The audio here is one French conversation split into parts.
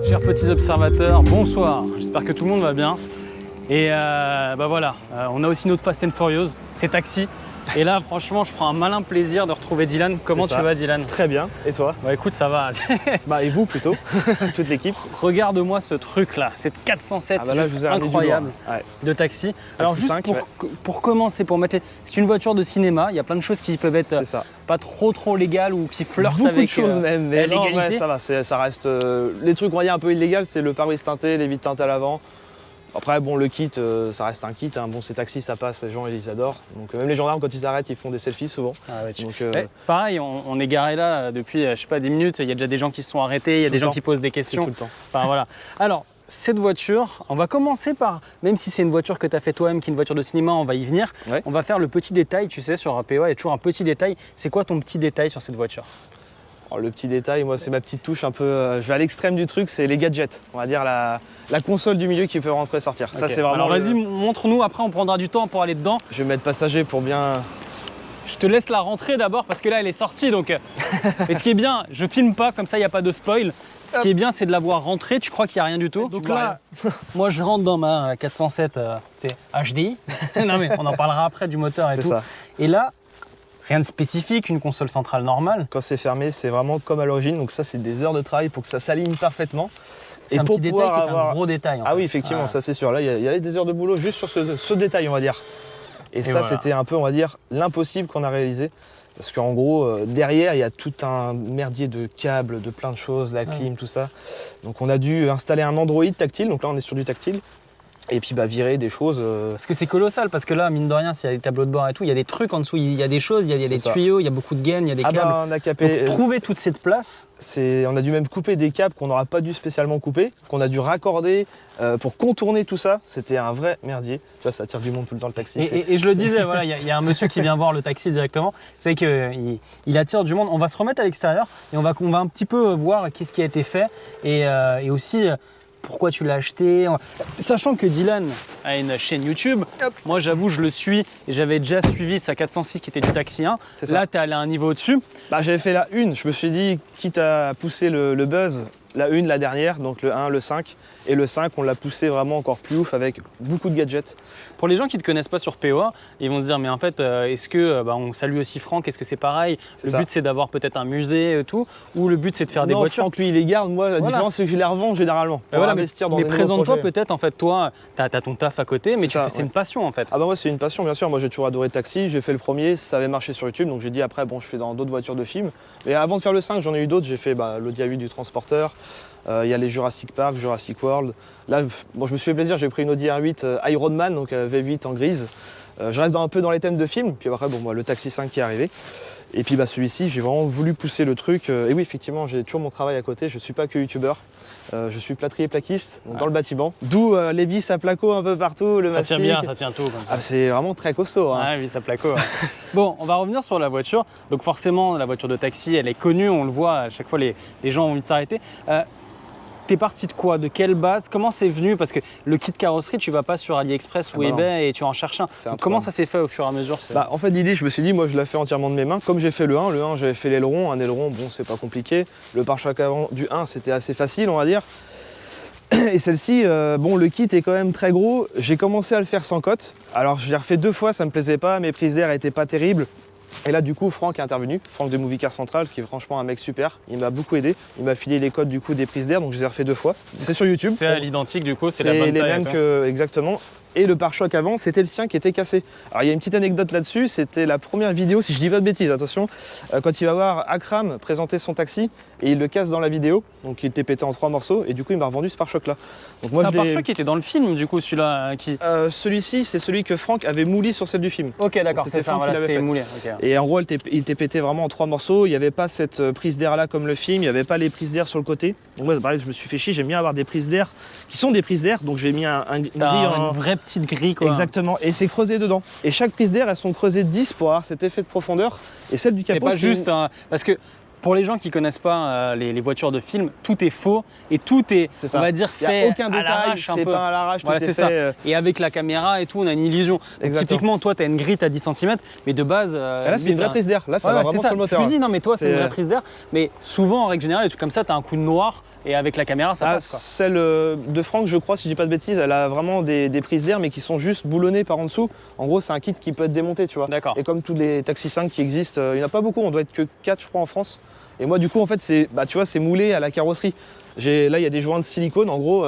Chers petits observateurs, bonsoir, j'espère que tout le monde va bien. Et voilà, on a aussi notre Fast and Furious, c'est Taxi. Et là, franchement, je prends un malin plaisir de retrouver Dylan. Comment tu vas, Dylan? Très bien. Et toi? Bah écoute, ça va. Bah et vous plutôt, toute l'équipe. Regarde-moi ce truc-là, cette 407, là, juste incroyable de Taxi. Alors juste 5, pour commencer, pour mettre c'est une voiture de cinéma. Il y a plein de choses qui peuvent être pas trop légales ou qui flirtent beaucoup avec de choses même. Mais non, l'égalité. ouais, ça va, ça reste. Les trucs on va dire un peu illégaux, c'est le pare-brise teinté, les vitres teintées à l'avant. Après, bon, le kit, ça reste un kit. Hein. Bon, ces taxis, ça passe, les gens, ils adorent. Donc, même les gendarmes, quand ils s'arrêtent, ils font des selfies souvent. Ah ouais, donc, pareil, on est garé là depuis, je sais pas, 10 minutes. Il y a déjà des gens qui se sont arrêtés, il y a des gens qui posent des questions. Tout le temps. Enfin, voilà. Alors, cette voiture, on va commencer par, même si c'est une voiture que tu as fait toi-même, qui est une voiture de cinéma, on va y venir. Ouais. On va faire le petit détail, tu sais, sur POA, il y a toujours un petit détail. C'est quoi ton petit détail sur cette voiture? Alors, le petit détail, moi, c'est ma petite touche un peu. Je vais à l'extrême du truc, c'est les gadgets. On va dire la console du milieu qui peut rentrer et sortir. Okay. Ça, c'est vraiment. Alors, vas-y, montre-nous. Après, on prendra du temps pour aller dedans. Je vais mettre passager pour bien. Je te laisse la rentrer d'abord parce que là, elle est sortie. Donc, et ce qui est bien, je filme pas, comme ça, il n'y a pas de spoil. Ce qui est bien, c'est de la voir rentrer. Tu crois qu'il n'y a rien du tout? Donc là, moi, je rentre dans ma 407 HDI. Non, mais on en parlera après du moteur et tout. Ça. Et là, rien de spécifique, une console centrale normale. Quand c'est fermé, c'est vraiment comme à l'origine. Donc ça, c'est des heures de travail pour que ça s'aligne parfaitement. C'est un petit détail qui est un gros détail. Ah oui, effectivement, ça c'est sûr. Là, il y a des heures de boulot juste sur ce détail, on va dire. Et ça, voilà. C'était un peu, on va dire, l'impossible qu'on a réalisé. Parce qu'en gros, derrière, il y a tout un merdier de câbles, de plein de choses, la clim, tout ça. Donc on a dû installer un Android tactile. Donc là, on est sur du tactile. Et puis virer des choses. Parce que c'est colossal, parce que là, mine de rien, s'il y a des tableaux de bord et tout, il y a des trucs en dessous, il y a des choses, il y a des tuyaux, il y a beaucoup de gaines, il y a des câbles. On a capé. Donc, trouver toute cette place. On a dû même couper des câbles qu'on n'aura pas dû spécialement couper, qu'on a dû raccorder pour contourner tout ça. C'était un vrai merdier. Tu vois, ça attire du monde tout le temps le taxi. Et je le disais, voilà, il y a un monsieur qui vient voir le taxi directement. C'est qu'il attire du monde. On va se remettre à l'extérieur et on va un petit peu voir qu'est-ce qui a été fait et aussi. Pourquoi tu l'as acheté? Sachant que Dylan a une chaîne YouTube, moi j'avoue je le suis et j'avais déjà suivi sa 406 qui était du Taxi 1. Là tu es allé à un niveau au-dessus. J'avais fait la 1, je me suis dit quitte à pousser le buzz, la 1, la dernière, donc le 1, le 5. Et le 5, on l'a poussé vraiment encore plus ouf avec beaucoup de gadgets. Pour les gens qui ne te connaissent pas sur POA, ils vont se dire mais en fait est-ce que on salue aussi Franck, est-ce que c'est pareil? Le but c'est d'avoir peut-être un musée et tout, ou le but c'est de faire des voitures? Franck lui il les garde, moi la différence c'est que je les revends généralement. Mais présente-toi peut-être en fait, toi tu as ton taf à côté mais c'est une passion en fait. Ah bah moi c'est une passion bien sûr, moi j'ai toujours adoré Taxi, j'ai fait le premier, ça avait marché sur YouTube donc j'ai dit après bon je fais dans d'autres voitures de films. Et avant de faire le 5 j'en ai eu d'autres, j'ai fait l'Audi A8 du transporteur. Il y a les Jurassic Park, Jurassic World. Là, bon, je me suis fait plaisir, j'ai pris une Audi R8 Iron Man, donc V8 en grise. Je reste un peu dans les thèmes de films. Puis après, le Taxi 5 qui est arrivé. Et puis celui-ci, j'ai vraiment voulu pousser le truc. Et oui, effectivement, j'ai toujours mon travail à côté. Je ne suis pas que youtubeur. Je suis plâtrier plaquiste dans le bâtiment. D'où les vis à placo un peu partout. Le mastic. Ça tient bien, ça tient tout. Comme ça. C'est vraiment très costaud. Hein. Ah, vis à placo. Bon, on va revenir sur la voiture. Donc forcément, la voiture de Taxi, elle est connue. On le voit, à chaque fois, les gens ont envie de s'arrêter. T'es parti de quoi? De quelle base? Comment c'est venu? Parce que le kit carrosserie, tu vas pas sur AliExpress ou eBay et tu en cherches un. Comment ça s'est fait au fur et à mesure? En fait, l'idée, je me suis dit, moi, je l'ai fait entièrement de mes mains. Comme j'ai fait le 1, j'avais fait l'aileron. Un aileron, bon, c'est pas compliqué. Le pare-choc avant du 1, c'était assez facile, on va dire. Et celle-ci, le kit est quand même très gros. J'ai commencé à le faire sans cote. Alors, je l'ai refait 2 fois, ça me plaisait pas. Mes prises d'air étaient pas terribles. Et là, du coup, Franck est intervenu, Franck de Movie Car Central, qui est franchement un mec super. Il m'a beaucoup aidé. Il m'a filé les codes du coup des prises d'air, donc je les ai refait 2 fois. C'est sur YouTube. C'est à l'identique, du coup, c'est la bonne taille. C'est les mêmes que exactement. Et le pare-choc avant, c'était le sien qui était cassé. Alors il y a une petite anecdote là-dessus, c'était la première vidéo, si je dis pas de bêtises, attention, quand il va voir Akram présenter son taxi et il le casse dans la vidéo, donc il était pété en 3 morceaux et du coup il m'a revendu ce pare-choc là. C'est un pare-choc qui était dans le film du coup, celui-là qui... Celui-ci, c'est celui que Franck avait mouli sur celle du film. Ok, d'accord, c'est ça, voilà, c'était moulé. Okay. Et en gros, il était pété vraiment en 3 morceaux, il n'y avait pas cette prise d'air là comme le film, il n'y avait pas les prises d'air sur le côté. Donc moi, pareil, je me suis fait chier, j'aime bien avoir des prises d'air qui sont des prises d'air, donc j'ai mis une vraie petite grille quoi. Exactement, et c'est creusé dedans. Et chaque prise d'air, elles sont creusées de 10 pour avoir cet effet de profondeur. Et celle du capot, c'est pas juste parce que pour les gens qui connaissent pas les voitures de film, tout est faux et tout est, C'est on ça. va dire, Il n'y fait a aucun à détail, l'arrache un c'est peu. pas à l'arrache, Voilà, tout est c'est ça. fait. Et avec la caméra et tout, on a une illusion. Donc, Exactement. typiquement, toi, tu as une grille à 10 cm, mais de base. Et là, c'est une vraie prise d'air. Là, ça Ouais, va ouais, vraiment c'est sur le ça. moteur. Je me dis, non, mais toi, c'est une C'est- vraie prise d'air. Mais souvent, en règle générale, les trucs comme ça, tu as un coup de noir et avec la caméra, ça passe. Quoi. Celle de Franck, je crois, si je dis pas de bêtises, elle a vraiment des prises d'air, mais qui sont juste boulonnées par en dessous. En gros, c'est un kit qui peut être démonté, tu vois. D'accord. Et comme tous les Taxi 5 qui existent, il n'y en a pas beaucoup, on doit être que 4, je crois, en France. Et moi, du coup, en fait, tu vois, c'est moulé à la carrosserie. Là, il y a des joints de silicone, en gros,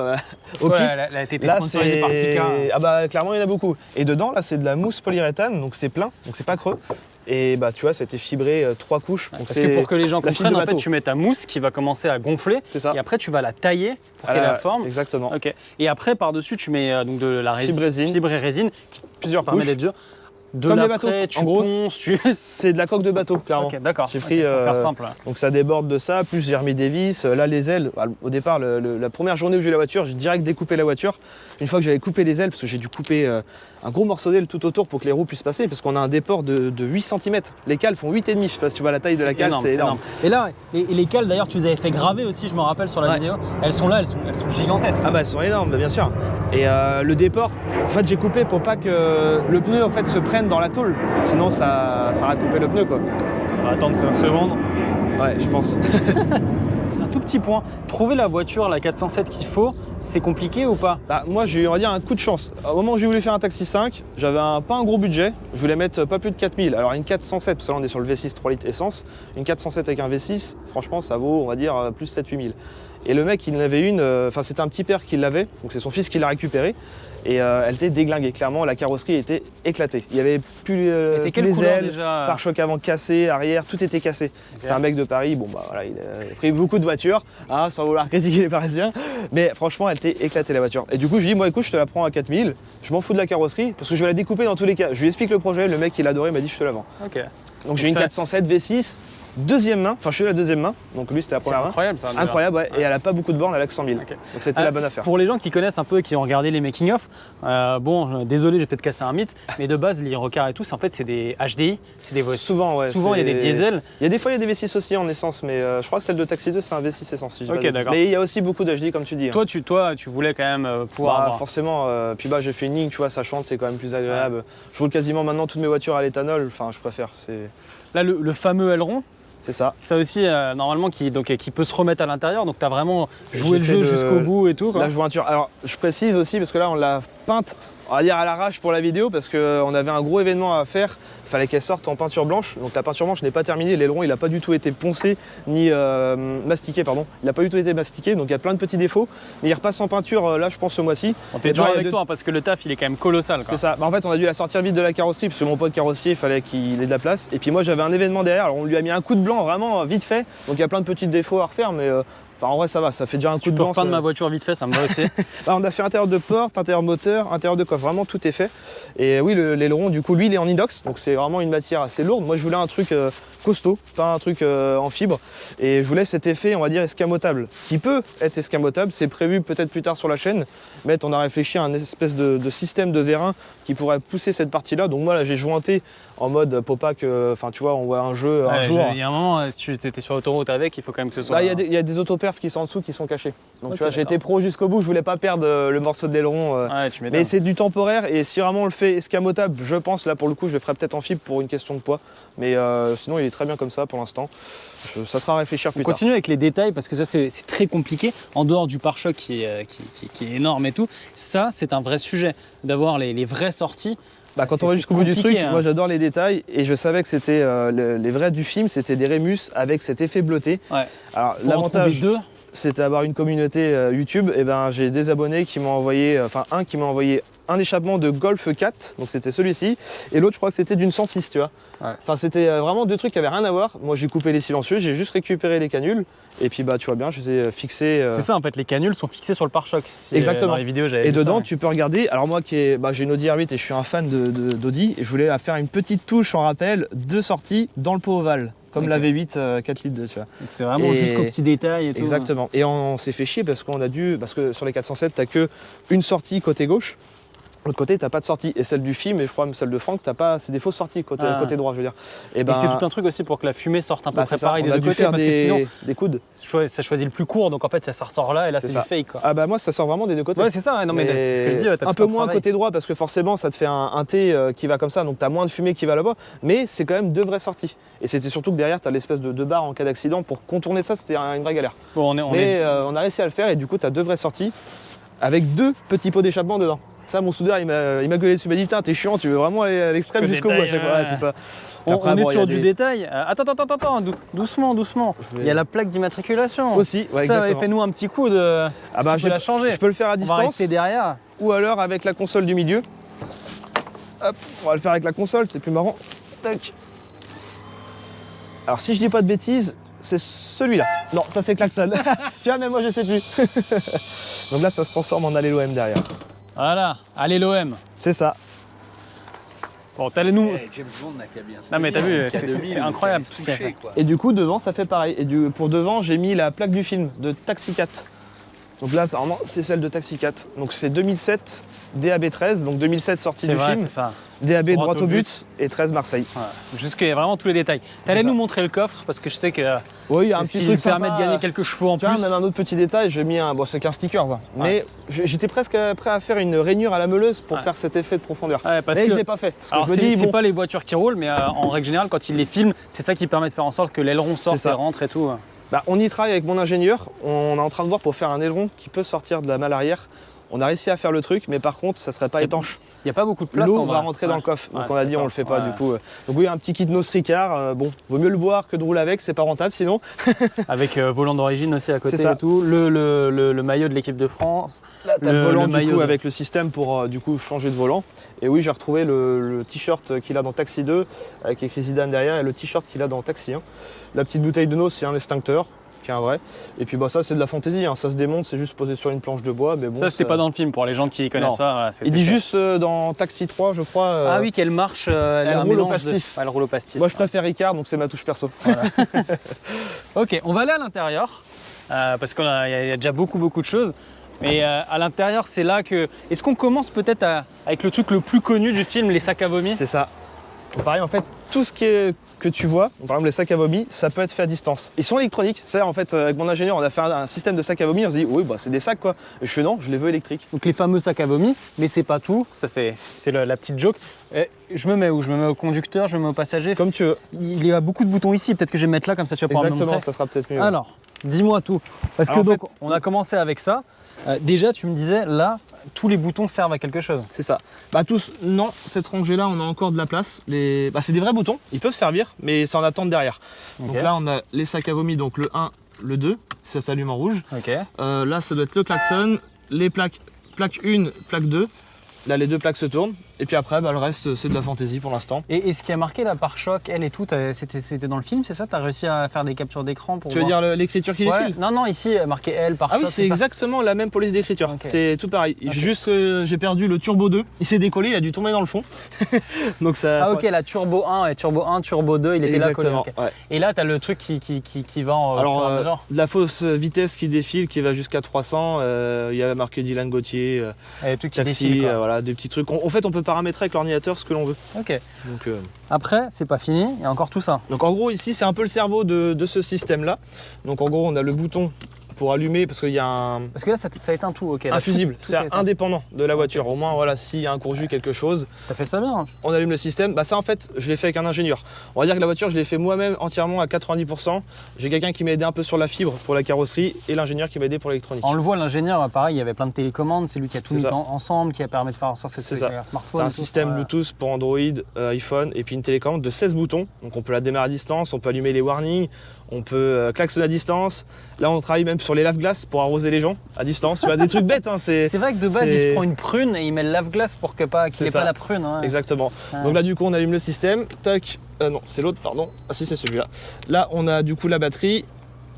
au kit. Là, elle a été Là, sponsorisée par Sika. Ah bah clairement, il y en a beaucoup. Et dedans, là, c'est de la mousse polyuréthane, donc c'est plein, donc c'est pas creux. Et bah tu vois, ça a été fibré 3 couches. Donc Parce que pour que les gens la fibre comprennent, de en fait, bateau. tu mets ta mousse qui va commencer à gonfler. C'est ça. Et après, tu vas la tailler pour qu'elle ait la forme. Exactement. Ok. Et après, par-dessus, tu mets donc de la résine, fibre et résine qui Plusieurs permet couches. d'être dur. De Comme les l'après, bateaux. tu En gros, ponces, tu... c'est de la coque de bateau, clairement. Ok, d'accord. J'ai pris, Ok, pour faire simple. Donc ça déborde de ça, plus j'ai remis des vis. Là, les ailes, au départ, la première journée où j'ai eu la voiture, j'ai direct découpé la voiture. Une fois que j'avais coupé les ailes, parce que j'ai dû couper un gros morceau d'aile tout autour pour que les roues puissent passer, parce qu'on a un déport de 8 cm. Les cales font 8,5. Je sais pas si tu vois la taille de la cale, c'est énorme. Et là, les cales, d'ailleurs, tu les avais fait graver aussi, je me rappelle sur la vidéo. Elles sont là, elles sont gigantesques. Ah bah elles sont énormes, bien sûr. Et le déport, en fait j'ai coupé pour pas que le pneu en fait se prenne dans la tôle. Sinon ça va couper le pneu quoi. On va attendre 5 secondes. Ouais, je pense. Un tout petit point, trouver la voiture, la 407 qu'il faut, c'est compliqué ou pas? Bah, moi j'ai eu, on va dire, un coup de chance. Au moment où j'ai voulu faire un Taxi 5, j'avais pas un gros budget. Je voulais mettre pas plus de 4000. Alors une 407, parce que là on est sur le V6 3 litres essence. Une 407 avec un V6, franchement ça vaut, on va dire, plus 7-8 000. Et le mec, il en avait une, enfin c'était un petit père qui l'avait, donc c'est son fils qui l'a récupérée. Et elle était déglinguée, clairement, la carrosserie était éclatée. Il n'y avait plus, plus les ailes, déjà? pare-choc avant cassé, arrière, tout était cassé. Okay. C'était un mec de Paris, bon bah voilà, il a pris beaucoup de voitures, hein, sans vouloir critiquer les Parisiens. Mais franchement, elle était éclatée la voiture. Et du coup, je lui dis, moi écoute, je te la prends à 4000, je m'en fous de la carrosserie, parce que je vais la découper dans tous les cas. Je lui explique le projet, le mec il adorait, il m'a dit, je te la vends. Ok. Donc j'ai une 407 V6. Deuxième main, enfin je suis la deuxième main, donc lui c'était la première main. Incroyable ça. Incroyable, ouais. Et elle a pas beaucoup de bornes, elle a que 100 000. Okay. Donc c'était la bonne affaire. Pour les gens qui connaissent un peu, qui ont regardé les making-of, désolé, j'ai peut-être cassé un mythe, mais de base, les recards et tout, en fait, c'est des HDI. C'est des Souvent, ouais. Souvent, il y a des diesels. Il y a des fois, il y a des V6 aussi en essence, mais je crois que celle de Taxi 2, c'est un V6 essence. Si ok, d'accord. Mais il y a aussi beaucoup d'HDI, comme tu dis. Toi, tu voulais quand même pouvoir. Bah, forcément, puis bah, j'ai fait une ligne, tu vois, ça chante, c'est quand même plus agréable. Ouais. Je roule quasiment maintenant toutes mes voitures à l'éthanol, enfin, je préfère. Là, le fameux aileron. C'est ça. Ça aussi, normalement, qui peut se remettre à l'intérieur. Donc, tu as vraiment joué le jeu jusqu'au bout et tout. Quoi. La jointure. Alors, je précise aussi, parce que là, on l'a peinte, on va dire à l'arrache pour la vidéo, parce qu'on avait un gros événement à faire. Il fallait qu'elle sorte en peinture blanche. Donc, la peinture blanche n'est pas terminée. L'aileron, il n'a pas du tout été poncé, ni mastiqué, pardon. Il n'a pas du tout été mastiqué. Donc, il y a plein de petits défauts. Mais il repasse en peinture, là, je pense, ce mois-ci. On t'est dur avec toi, parce que le taf, il est quand même colossal. C'est ça. Bah, en fait, on a dû la sortir vite de la carrosserie, parce que mon pote carrossier, il fallait qu'il ait de la place. Et puis, moi, j'avais un événement derrière. Alors, on lui a mis un coup de blanc vraiment vite fait. Donc, il y a plein de petits défauts à refaire, mais. Enfin, en vrai, ça va, ça fait déjà un coup de blanc. Tu peux repeindre ma voiture vite fait, ça me va aussi. Là, on a fait intérieur de porte, intérieur moteur, intérieur de coffre, vraiment tout est fait. Et oui, l'aileron, du coup, lui, il est en inox, donc c'est vraiment une matière assez lourde. Moi, je voulais un truc costaud, pas un truc en fibre. Et je voulais cet effet, on va dire, escamotable, qui peut être escamotable. C'est prévu peut-être plus tard sur la chaîne, mais on a réfléchi à un espèce de système de vérin qui pourrait pousser cette partie-là. Donc moi, là, j'ai jointé en mode Popac, enfin, tu vois, on voit un jeu un jour. Il y a un moment, si tu étais sur l'autoroute avec, il faut quand même que ce soit. Là, il y a des autoperfs qui sont en dessous qui sont cachés. Donc tu vois, j'ai été pro jusqu'au bout, je voulais pas perdre le morceau d'aileron. Ouais, mais c'est du temporaire et si vraiment on le fait escamotable, je pense, là pour le coup, je le ferai peut-être en fibre pour une question de poids. Mais sinon, il est très bien comme ça pour l'instant. Ça sera à réfléchir plus tard. Continue avec les détails parce que ça, c'est très compliqué. En dehors du pare-choc qui est énorme et tout, ça, c'est un vrai sujet d'avoir les vraies sorties. Bah, quand on va jusqu'au bout du truc, hein. Moi j'adore les détails et je savais que c'était les vrais du film, c'était des Rémus avec cet effet bleuté. Ouais. Alors l'avantage, c'était d'avoir une communauté YouTube. Et ben j'ai des abonnés qui m'ont envoyé, enfin un qui m'a envoyé un échappement de Golf 4, donc c'était celui-ci, et l'autre je crois que c'était d'une 106, tu vois. Ouais. Enfin c'était vraiment deux trucs qui avaient rien à voir. Moi j'ai coupé les silencieux, j'ai juste récupéré les canules et puis bah tu vois bien, je les ai fixés. C'est ça en fait, les canules sont fixées sur le pare-choc. Exactement. Dans les vidéos, j'avais et vu dedans ça, ouais. tu peux regarder. Alors moi j'ai une Audi R8 et je suis un fan d'Audi et je voulais faire une petite touche en rappel de sortie dans le pot ovale. Comme la V8 4 litres, tu vois. Donc c'est vraiment jusqu'aux petits détails et tout. Exactement. Et on s'est fait chier parce que sur les 407, t'as que une sortie côté gauche. L'autre côté, t'as pas de sortie. Et celle du film, et je crois même celle de Franck, t'as pas, c'est des fausses sorties côté droit, je veux dire. Et c'est tout un truc aussi pour que la fumée sorte un peu pareil des deux côtés, parce que sinon des coudes. Ça choisit le plus court, donc en fait ça ressort là et là c'est du fake quoi. Ah bah moi ça sort vraiment des deux côtés. Ouais c'est ça, non mais c'est ce que je dis. Un peu moins côté droit parce que forcément ça te fait un T qui va comme ça, donc t'as moins de fumée qui va là-bas, mais c'est quand même deux vraies sorties. Et c'était surtout que derrière t'as l'espèce de barre en cas d'accident, pour contourner ça c'était une vraie galère. Bon, on a réussi à le faire et du coup t'as deux vraies sorties avec deux petits pots d'échappement dedans. Ça, mon soudeur, il m'a gueulé dessus. Il m'a dit putain, t'es chiant, tu veux vraiment aller à l'extrême jusqu'au bout à chaque fois. Ouais, c'est ça. Après, on est sur du détail. Attends, doucement. Il y a la plaque d'immatriculation. Aussi, ouais, exactement. Ça, fais-nous un petit coup de. Tu peux la changer. Je peux le faire à distance. On va rester derrière. Ou alors avec la console du milieu. Hop, on va le faire avec la console, c'est plus marrant. Tac. Alors, si je dis pas de bêtises, c'est celui-là. Non, ça c'est klaxon. Tu vois, même moi je sais plus. Donc là, ça se transforme en Allélo M derrière. Voilà, allez l'OM. C'est ça. Bon, nous. James Bond n'a qu'à bien. Non mais t'as vu, c'est incroyable tout ce qu'il y a fait. Et du coup, devant, ça fait pareil. Et pour devant, j'ai mis la plaque du film de Taxi 4. Donc là, normalement, c'est celle de Taxi 4. Donc c'est 2007 DAB 13, donc 2007 sortie du film. C'est ça. DAB droit au but et 13 Marseille. Voilà. Jusqu'à vraiment tous les détails. T'allais nous montrer le coffre parce que je sais que oui, il y a un petit truc qui permet de gagner quelques chevaux en plus. Même un autre petit détail, j'ai mis bon, c'est qu'un sticker, hein. Mais j'étais presque prêt à faire une rainure à la meuleuse pour faire cet effet de profondeur. Mais je l'ai pas fait. Alors c'est pas les voitures qui roulent, mais en règle générale, quand ils les filment, c'est ça qui permet de faire en sorte que l'aileron sorte et rentre et tout. Bah, on y travaille avec mon ingénieur. On est en train de voir pour faire un aileron qui peut sortir de la malle arrière. On a réussi à faire le truc, mais par contre, ça serait pas étanche. Il n'y a pas beaucoup de place. L'eau va rentrer dans le coffre. Donc on a dit on le fait pas du coup. Donc oui, un petit kit Nose Ricard. Bon, vaut mieux le boire que de rouler avec, c'est pas rentable sinon. Avec volant d'origine aussi à côté et tout. Le maillot de l'équipe de France. Là, t'as le volant du coup avec le système pour du coup changer de volant. Et oui, j'ai retrouvé le t-shirt qu'il a dans Taxi 2 avec écrit Zidane derrière et le t-shirt qu'il a dans Taxi 1. La petite bouteille de Nose, c'est un extincteur. Un vrai. Et puis bah ça c'est de la fantaisie, hein. Ça se démonte, c'est juste posé sur une planche de bois. Mais bon, ça c'était pas dans le film pour les gens qui connaissent pas. Il dit juste dans Taxi 3 je crois. Ah oui, qu'elle marche, elle roule au pastis. Elle roule au pastis. Moi je préfère Ricard donc c'est ma touche perso. Voilà. Ok, on va aller à l'intérieur parce qu'il y a déjà beaucoup de choses. Mais à l'intérieur c'est là que... Est-ce qu'on commence peut-être avec le truc le plus connu du film, les sacs à vomi? C'est ça. Pareil en fait, tout ce que tu vois, par exemple les sacs à vomi, ça peut être fait à distance. Ils sont électroniques, c'est-à-dire en fait avec mon ingénieur on a fait un système de sacs à vomi, on se dit oui bah c'est des sacs quoi. Et je fais non, je les veux électriques. Donc les fameux sacs à vomi, mais c'est pas tout, ça c'est la petite joke. Je me mets où? Je me mets au conducteur, je me mets au passager? Comme tu veux. Il y a beaucoup de boutons ici, peut-être que je vais me mettre là comme ça tu vas pouvoir me montrer. Exactement, ça sera peut-être mieux. Alors, dis-moi tout. Parce que donc on a commencé avec ça. Déjà tu me disais là, tous les boutons servent à quelque chose. C'est ça. Bah tous, non, cette rangée là on a encore de la place. Bah, c'est des vrais boutons, ils peuvent servir, mais c'est en attente derrière. Okay. Donc là on a les sacs à vomi, donc le 1, le 2, ça s'allume en rouge. Okay. Là ça doit être le klaxon, les plaque 1, plaque 2. Là les deux plaques se tournent. Et puis après, bah, le reste, c'est de la fantaisie pour l'instant. Et ce qui a marqué là, pare-choc, elle et tout, c'était dans le film, c'est ça? Tu as réussi à faire des captures d'écran pour Tu veux dire l'écriture qui défile? Non, ici, marqué elle, pare-choc. Ah oui, c'est exactement la même police d'écriture. Okay. C'est tout pareil. Okay. Juste j'ai perdu le Turbo 2. Il s'est décollé, il a dû tomber dans le fond. Donc ça. Ah ok, la Turbo 1, Turbo 1, Turbo 2, il était exactement, là collé. Okay. Ouais. Et là, tu as le truc qui va en. Alors, de la fausse vitesse qui défile, qui va jusqu'à 300. Il y a marqué Dylan Gauthier, Taxi, voilà, des petits trucs. En fait, on peut paramétrer avec l'ordinateur ce que l'on veut. Ok. Donc, après, c'est pas fini, il y a encore tout ça. Donc en gros, ici, c'est un peu le cerveau de ce système-là. Donc en gros, on a le bouton pour allumer parce qu'il y a un... Parce que là, ça éteint tout, ok. Un fusible, c'est indépendant de la voiture. Okay. Au moins, voilà, s'il y a un court-jus, quelque chose... T'as fait ça bien. On allume le système. Bah ça, en fait, je l'ai fait avec un ingénieur. On va dire que la voiture, je l'ai fait moi-même entièrement à 90%. J'ai quelqu'un qui m'a aidé un peu sur la fibre pour la carrosserie et l'ingénieur qui m'a aidé pour l'électronique. On le voit, l'ingénieur, pareil, il y avait plein de télécommandes. C'est lui qui a tout mis ensemble, qui a permis de faire en sorte que c'est un smartphone. C'est un système Bluetooth pour Android, iPhone et puis une télécommande de 16 boutons. Donc on peut la démarrer à distance, on peut allumer les warnings, on peut klaxonner à distance. Là, on travaille même sur les lave-glaces pour arroser les gens à distance. Tu vois, des trucs bêtes. Hein, c'est vrai que de base, il se prend une prune et il met le lave-glace pour qu'il n'ait pas la prune. Hein. Exactement. Donc là, du coup, on allume le système. Tac. Non, c'est l'autre, pardon. Ah si, c'est celui-là. Là, on a du coup la batterie.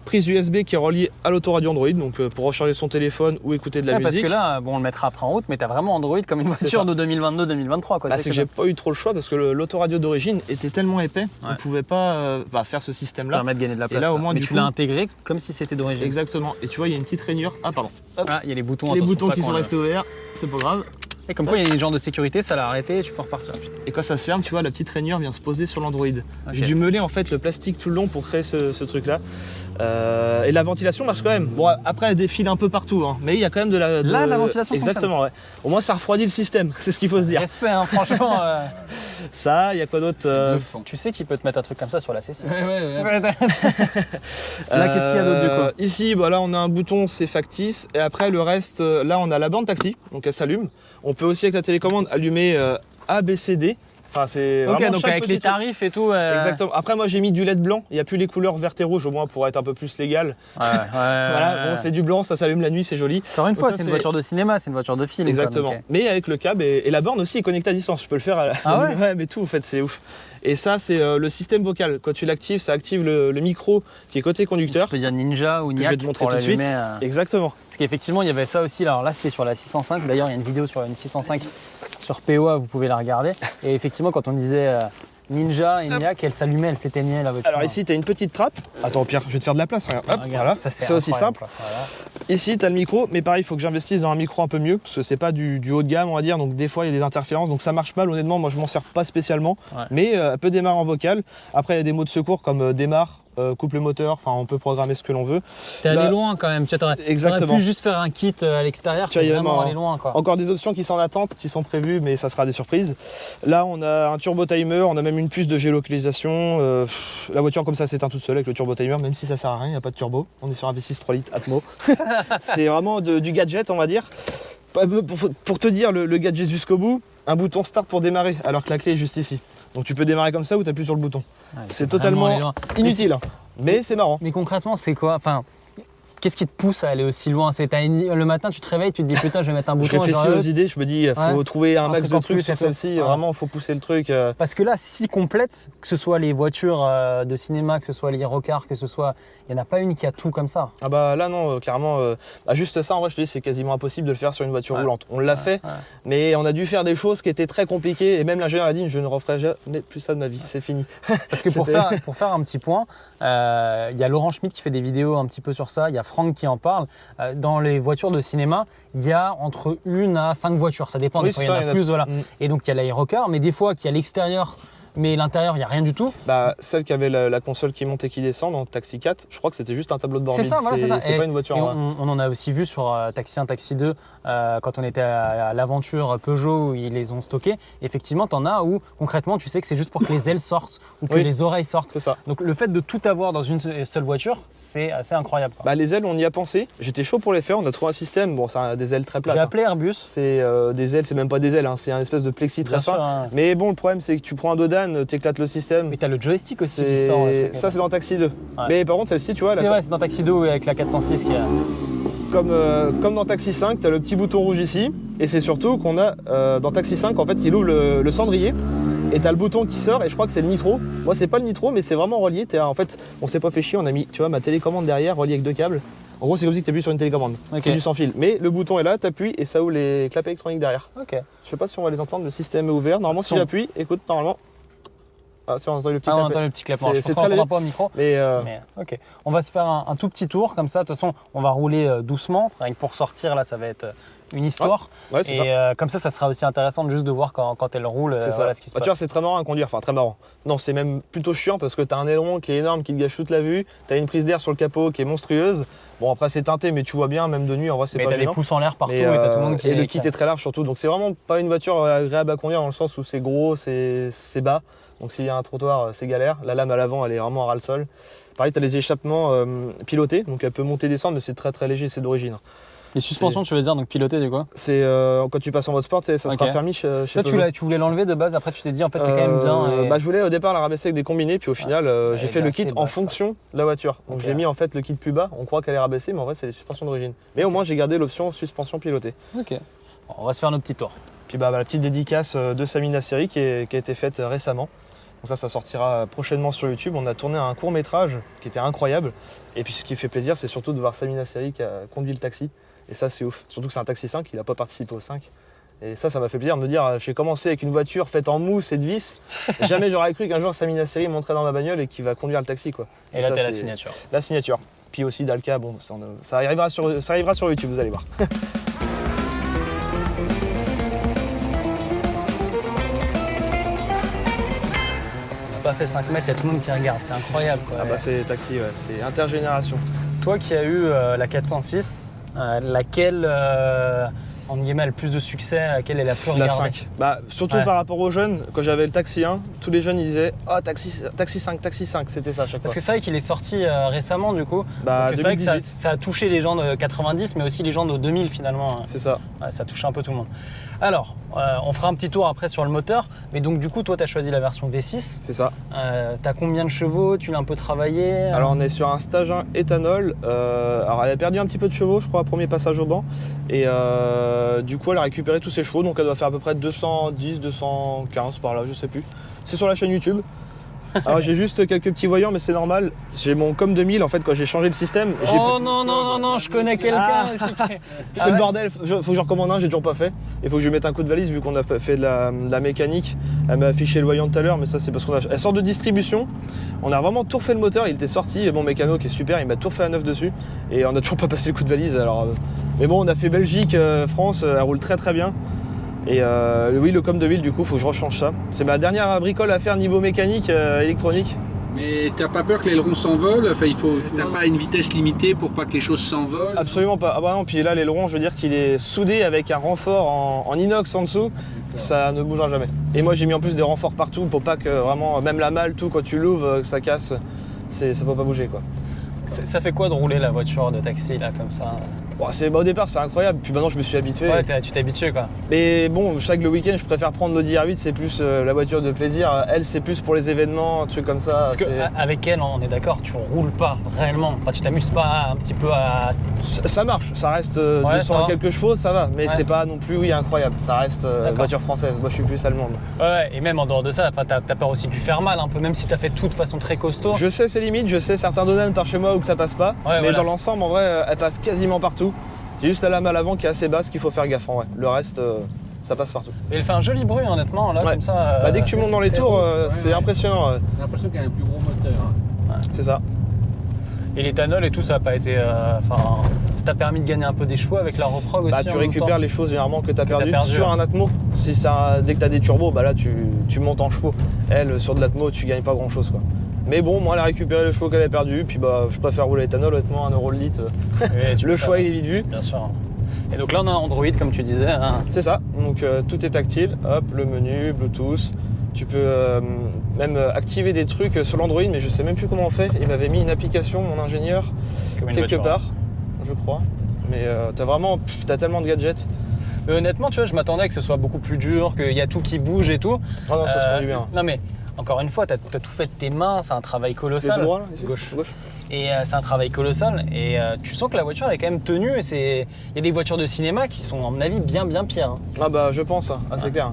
Prise USB qui est reliée à l'autoradio Android, donc pour recharger son téléphone ou écouter de la musique. Parce que là, bon, on le mettra après en route, mais tu as vraiment Android comme une voiture de 2022-2023. C'est que j'ai pas eu trop le choix parce que l'autoradio d'origine était tellement épais qu'on ne pouvait pas faire ce système-là. Ça permet de gagner de la place. Et là, au moins, mais tu l'as intégré comme si c'était d'origine. Exactement. Et tu vois, il y a une petite rainure. Ah, pardon. Ah, il y a les boutons. Les boutons qui sont restés ouverts, c'est pas grave. Et comme quoi, il y a des genres de sécurité, ça l'a arrêté et tu peux repartir. Et quand ça se ferme, tu vois, la petite rainure vient se poser sur l'Android. J'ai dû meuler en fait le plastique tout le long pour créer ce truc-là. Et la ventilation marche quand même. Bon, après, elle défile un peu partout, hein, mais il y a quand même de la... Là, la ventilation exactement, ouais. Au moins, ça refroidit le système, c'est ce qu'il faut se dire. Respect, hein, franchement. Ça, il y a quoi d'autre Tu sais qu'il peut te mettre un truc comme ça sur la C6. Ouais. Là, qu'est-ce qu'il y a d'autre du coup? Ici, bah, là, on a un bouton, c'est factice. Et après, le reste, là, on a la bande taxi, donc elle s'allume. On peut aussi, avec la télécommande, allumer A, B, C, D. Enfin, c'est ok, vraiment donc chaque avec petit les truc. tarifs et tout. Exactement. Après, moi, j'ai mis du LED blanc. Il n'y a plus les couleurs vert et rouge, au moins pour être un peu plus légal. Voilà, bon, c'est du blanc, ça s'allume la nuit, c'est joli. Encore une Donc fois, ça, c'est une voiture de cinéma, c'est une voiture de film. Exactement. Quoi, donc, Mais avec le câble et la borne aussi est connectée à distance. Je peux le faire à la... Ah ouais ouais, mais tout, en fait, c'est ouf. Et ça, c'est le système vocal. Quand tu l'actives, ça active le micro qui est côté conducteur. tu peux dire Ninja ou Que Niac. je vais te montrer pour tout de suite. l'allumer, Exactement. Parce qu'effectivement, il y avait ça aussi. Alors là, c'était sur la 605. D'ailleurs, il y a une vidéo sur une 605 sur POA, vous pouvez la regarder. Et effectivement, quand on disait Ninja et Niac, elle s'allumait, elle s'éteignait la voiture. Alors ici, tu as une petite trappe. Attends, Pierre, je vais te faire de la place. Regarde. Hop, Regarde, voilà. ça, C'est aussi incroyable, simple. quoi. Voilà. Ici, tu as le micro, mais pareil, il faut que j'investisse dans un micro un peu mieux, parce que c'est pas du haut de gamme, on va dire, donc des fois, il y a des interférences, donc ça marche mal, honnêtement, moi, je m'en sers pas spécialement, Ouais. mais elle peut démarrer en vocal. Après, il y a des mots de secours comme démarre, coupe le moteur, enfin, on peut programmer ce que l'on veut. T'es allé Là- loin quand même. Tu aurais Exactement. pu juste faire un kit à l'extérieur, tu Tu vois, il y es a vraiment vraiment allé loin. Quoi. Encore des options qui sont en attente, qui sont prévues, mais ça sera des surprises. Là, on a un turbo timer, on a même une puce de géolocalisation. La voiture comme ça s'éteint toute seule avec le turbo timer, même si ça sert à rien, il n'y a pas de turbo. On est sur un V6 3 litres Atmo. C'est vraiment du gadget, on va dire. Pour te dire le gadget jusqu'au bout, un bouton start pour démarrer, alors que la clé est juste ici. Donc tu peux démarrer comme ça ou tu appuies sur le bouton. Ouais, C'est vraiment totalement aller loin. inutile, mais c'est marrant. Mais concrètement, c'est quoi? Enfin, qu'est-ce qui te pousse à aller aussi loin? Le matin, tu te réveilles, tu te dis putain, je vais mettre un Je bouton. réfléchis genre, aux idées, je me dis, il faut Ouais. trouver un Un max truc de en trucs plus sur et tout. celle-ci. Ouais. Vraiment, il faut pousser le truc. Parce que là, si complète, que ce soit les voitures de cinéma, que ce soit les Rocars, que ce soit. Il n'y en a pas une qui a tout comme ça. Ah bah là non, clairement, juste ça en vrai je te dis c'est quasiment impossible de le faire sur une voiture Ouais. roulante. On l'a fait, ouais. mais on a dû faire des choses qui étaient très compliquées et même l'ingénieur a dit je ne referai jamais plus ça de ma vie, c'est fini. Parce que pour faire un petit point, il y a Laurent Schmitt qui fait des vidéos un petit peu sur ça, il y a Franck qui en parle. Dans les voitures de cinéma, il y a entre 1 à 5 voitures, ça dépend, Oui, des fois il c'est y en ça, a plus. Voilà. Mm. Et donc il y a l'Aerocar, mais des fois qu'il y a l'extérieur, mais l'intérieur, il n'y a rien du tout. Bah celle qui avait la console qui monte et qui descend dans Taxi 4, je crois que c'était juste un tableau de bord C'est vide. ça, voilà, c'est ça. C'est Et- pas une voiture. Et hein. on en a aussi vu sur Taxi 1, Taxi 2, quand on était à l'aventure Peugeot où ils les ont stockés. Effectivement, tu en as où concrètement, tu sais que c'est juste pour que les ailes sortent ou que Oui. les oreilles sortent. C'est ça. Donc le fait de tout avoir dans une seule voiture, c'est assez incroyable. quoi. Bah les ailes on y a pensé, j'étais chaud pour les faire, on a trouvé un système, bon ça a des ailes très plates. J'ai hein. appelé Airbus. C'est des ailes, c'est même pas des ailes, hein, c'est un espèce de plexi très Bien sûr, fin. hein. Mais bon le problème c'est que tu prends un dodan, t'éclates le système. Mais t'as le joystick aussi qui sort. Ça c'est dans Taxi 2. Mais par contre celle-ci tu vois, C'est vrai, c'est dans Taxi 2 avec la 406 qui a. comme dans Taxi 5, tu as le petit bouton rouge ici. Et c'est surtout qu'on a dans Taxi 5, en fait, il ouvre le cendrier. Et tu as le bouton qui sort. Et je crois que c'est le nitro. Moi, c'est pas le nitro, mais c'est vraiment relié. En fait, on s'est pas fait chier. On a mis, tu vois, ma télécommande derrière, reliée avec deux câbles. En gros, c'est comme si tu appuies sur une télécommande. Ok. C'est du sans fil. Mais le bouton est là, tu appuies et ça ouvre les clapets électroniques derrière. Ok. Je sais pas si on va les entendre, le système est ouvert. Normalement, si Son. j'appuie, écoute, normalement. Ah, si on entend le petit Ah, on clapet. entend le petit clapement. C'est- Je c'est pense qu'on très n'entendra pas au micro. Mais Mais ok. On va se faire un tout petit tour comme ça. De toute façon, on va rouler doucement. Rien que pour sortir, là, ça va être une histoire. ouais, c'est ça. Et comme ça sera aussi intéressant de juste de voir quand elle roule, C'est ça. voilà ce qui se Bah, passe. tu vois, c'est très marrant à conduire, enfin très marrant. Non, c'est même plutôt chiant parce que tu as un aileron qui est énorme, qui te gâche toute la vue. Tu as une prise d'air sur le capot qui est monstrueuse. Bon, après, c'est teinté, mais tu vois bien, même de nuit, en vrai, c'est Mais pas t'as des gênant. pouces en l'air partout Mais, et t'as tout le monde qui et le kit est très large surtout. Donc, c'est vraiment pas une voiture agréable à conduire dans le sens où c'est gros, c'est bas. Donc, s'il y a un trottoir, c'est galère. La lame à l'avant, elle est vraiment à ras-le-sol. Pareil, tu as les échappements pilotés. Donc, elle peut monter et descendre, mais c'est très très léger, c'est d'origine. Les suspensions, tu veux dire, donc piloter du coup. C'est quand tu passes en mode sport, ça sera Ok. fermé chez Ça, Peugeot. tu voulais l'enlever de base, après tu t'es dit en fait c'est quand même bien. et- Bah, je voulais au départ la rabaisser avec des combinés, puis au final j'ai fait elle est le kit assez en basse, fonction de la voiture. Donc Ok. j'ai mis en fait le kit plus bas, on croit qu'elle est rabaissée, mais en vrai c'est les suspensions d'origine. Mais au moins j'ai gardé l'option suspension pilotée. Ok. Bon, on va se faire nos petits tours. Puis bah, la petite dédicace de Samina Seri qui a été faite récemment. Donc ça sortira prochainement sur YouTube. On a tourné un court métrage qui était incroyable. Et puis ce qui fait plaisir, c'est surtout de voir Samina Seri qui a conduit le taxi. Et ça c'est ouf. Surtout que c'est un taxi 5, il n'a pas participé au 5. Et ça m'a fait plaisir de me dire, j'ai commencé avec une voiture faite en mousse et de vis. Jamais j'aurais cru qu'un jour Samina Seri monterait dans ma bagnole et qu'il va conduire le taxi, quoi. Et là, ça, t'as la c'est signature. La signature. Puis aussi Dalka, bon, ça arrivera sur YouTube, vous allez voir. pas fait 5 mètres, il y a tout le monde qui regarde, c'est incroyable quoi. Ah bah c'est taxi, ouais, c'est intergénération. Toi qui as eu la 406, laquelle entre guillemets a le plus de succès, laquelle est la plus La regardée? 5. Bah, surtout Ouais. par rapport aux jeunes, quand j'avais le taxi 1, tous les jeunes ils disaient « Oh, taxi 5, c'était ça à chaque fois. Parce que c'est vrai qu'il est sorti récemment du coup. Bah, Donc, c'est vrai que 2018. ça a touché les gens de 90 mais aussi les gens de 2000 finalement. C'est ça. Ouais, ça touche un peu tout le monde. Alors, on fera un petit tour après sur le moteur. Mais donc du coup, toi, tu as choisi la version V6. C'est ça. Tu as combien de chevaux? Tu l'as un peu travaillé? Alors on est sur un stage 1 éthanol. Alors elle a perdu un petit peu de chevaux, je crois, premier passage au banc. Et du coup elle a récupéré tous ses chevaux, donc elle doit faire à peu près 210, 215 par là, je sais plus. C'est sur la chaîne YouTube. Alors j'ai juste quelques petits voyants, mais c'est normal. J'ai mon COM 2000 en fait quand j'ai changé le système. Oh non, je connais quelqu'un aussi qui... C'est Ah le ouais bordel, faut que je recommande un, j'ai toujours pas fait. Il faut que je lui mette un coup de valise vu qu'on a fait de la mécanique. Elle m'a affiché le voyant tout à l'heure, mais ça c'est parce elle sort de distribution. On a vraiment tout refait le moteur, il était sorti, et mon mécano qui est super, il m'a tout refait à neuf dessus. Et on a toujours pas passé le coup de valise. Alors, mais bon, on a fait Belgique, France, elle roule très très bien. Et oui, le COM 2000 du coup, faut que je rechange ça. C'est ma dernière bricole à faire niveau mécanique, électronique. Mais t'as pas peur que l'aileron s'envole? Enfin, t'as pas une vitesse limitée pour pas que les choses s'envolent? Absolument pas. Ah bah non, puis là l'aileron, je veux dire qu'il est soudé avec un renfort en inox en dessous, ça ne bougera jamais. Et moi j'ai mis en plus des renforts partout pour pas que vraiment, même la malle, tout, quand tu l'ouvres, que ça casse, ça peut pas bouger quoi. Ça fait quoi de rouler la voiture de taxi là comme ça? Bon, au départ c'est incroyable, puis maintenant je me suis habitué. Ouais, tu t'es habitué quoi. Mais bon, je sais que le week-end je préfère prendre l'Audi R8, c'est plus la voiture de plaisir. Elle c'est plus pour les événements, un truc comme ça. Parce qu'avec elle, on est d'accord, tu roules pas réellement. Enfin, tu t'amuses pas un petit peu à... Ça marche, ça reste Ouais, 200 ça et quelques chevaux, ça va. Mais Ouais. c'est pas non plus, oui, incroyable. Ça reste voiture française, moi je suis plus allemande. Ouais, et même en dehors de ça, t'as peur aussi de lui faire mal un peu, même si t'as fait tout de façon très costaud. Je sais ses limites, je sais certains domaines par chez moi où que ça passe pas. Ouais, mais voilà. dans l'ensemble, en vrai, elle passe quasiment partout. J'ai juste la lame à l'avant qui est assez basse qu'il faut faire gaffe en vrai. Le reste, ça passe partout. Mais elle fait un joli bruit honnêtement, là Ouais. comme ça. Bah, dès que tu montes dans les très tours, beau. c'est Ouais. impressionnant. J'ai l'impression qu'elle a un plus gros moteur. C'est ça. Et l'éthanol et tout, ça a pas été... Enfin, ça t'a permis de gagner un peu des chevaux avec la reprog aussi Bah, en tu même récupères temps. les choses généralement que tu as perdu perdu, sur ouais. un Atmo. Si dès que tu as des turbos, bah là tu montes en chevaux. Elle, sur de l'Atmo, tu gagnes pas grand chose quoi. Mais bon, moi elle a récupéré le chevaux qu'elle avait perdu, puis bah je préfère rouler à l'éthanol, honnêtement, 1 euro le litre. Ouais, tu Le peux choix faire- il est vite vu. Bien sûr. Et donc là, on a Android, comme tu disais. Hein. C'est ça, donc tout est tactile, hop, le menu, Bluetooth. Tu peux même activer des trucs sur l'Android, mais je sais même plus comment on fait. Il m'avait mis une application, mon ingénieur, Comme une quelque voiture. part, je crois. Mais t'as tellement de gadgets. Mais honnêtement, tu vois, je m'attendais que ce soit beaucoup plus dur, qu'il y a tout qui bouge et tout. Ah non, ça se conduit bien. Non mais, encore une fois, t'as tout fait de tes mains, c'est un travail Le colossal. tout droit là, ici Gauche. Gauche. Et c'est un travail colossal. Et tu sens que la voiture elle est quand même tenue. Et il y a des voitures de cinéma qui sont, à mon avis, bien pires. Hein. Ah bah je pense, c'est clair.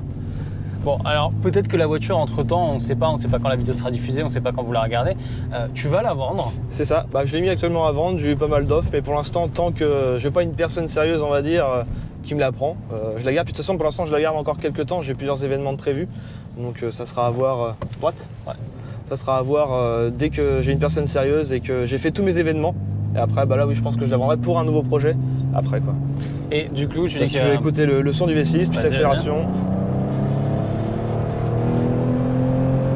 Bon, alors peut-être que la voiture, entre-temps, on sait pas quand la vidéo sera diffusée, on sait pas quand vous la regardez. Tu vas la vendre. C'est ça, bah, je l'ai mis actuellement à vendre, j'ai eu pas mal d'offres, mais pour l'instant, tant que j'ai pas une personne sérieuse, on va dire, qui me la prend, je la garde. Puis de toute façon, pour l'instant, je la garde encore quelques temps, j'ai plusieurs événements de prévus. Donc ça sera à voir. Droite Ouais. Ça sera à voir dès que j'ai une personne sérieuse et que j'ai fait tous mes événements. Et après, bah là, oui, je pense que je la vendrai pour un nouveau projet. Après, quoi. Et du coup, tu dis Si tu veux écouter le son du V6, petite Vas-y, accélération.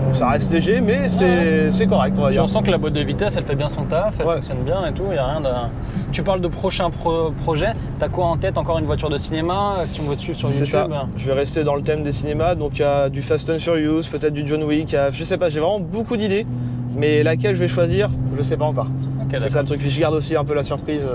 Donc, ça reste léger, mais c'est correct, on va Puis dire. on sent que la boîte de vitesse, elle fait bien son taf, elle Ouais. fonctionne bien et tout, il y a rien de... Tu parles de prochains projets, t'as quoi en tête? Encore une voiture de cinéma, si on veut te suivre sur C'est YouTube? ça, je vais rester dans le thème des cinémas, donc il y a du Fast and Furious, peut-être du John Wick, je sais pas, j'ai vraiment beaucoup d'idées, mais laquelle je vais choisir, je sais pas encore. Ok, C'est d'accord. ça le truc, puis je garde aussi un peu la surprise.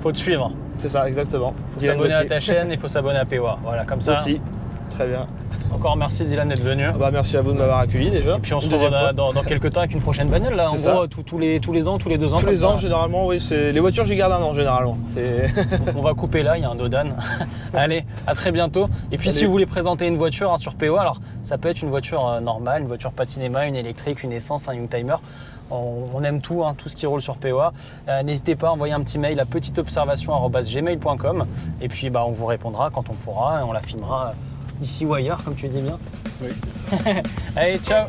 Faut te suivre, C'est ça, exactement. faut s'abonner à ta chaîne et faut s'abonner à POA, voilà, comme ça. Aussi, très bien. Encore merci Dylan d'être venu. Bah, merci à vous de m'avoir accueilli déjà. Et puis on se Une retrouve deuxième fois. dans quelques temps avec une prochaine bagnole là, en C'est gros ça. tous les ans, tous les 2 ans. Tous comme les ça. ans, généralement, oui, les voitures, j'y garde un an généralement. On va couper là, il y a un Dodan. Allez, à très bientôt. Et puis Salut. si vous voulez présenter une voiture sur POA, alors ça peut être une voiture normale, une voiture pas de cinéma, une électrique, une essence, un Youngtimer. On aime tout, tout ce qui roule sur POA. N'hésitez pas à envoyer un petit mail à petiteobservation@gmail.com et puis on vous répondra quand on pourra et on la filmera ici ou ailleurs, comme tu dis bien. Oui, c'est ça. Allez, ciao!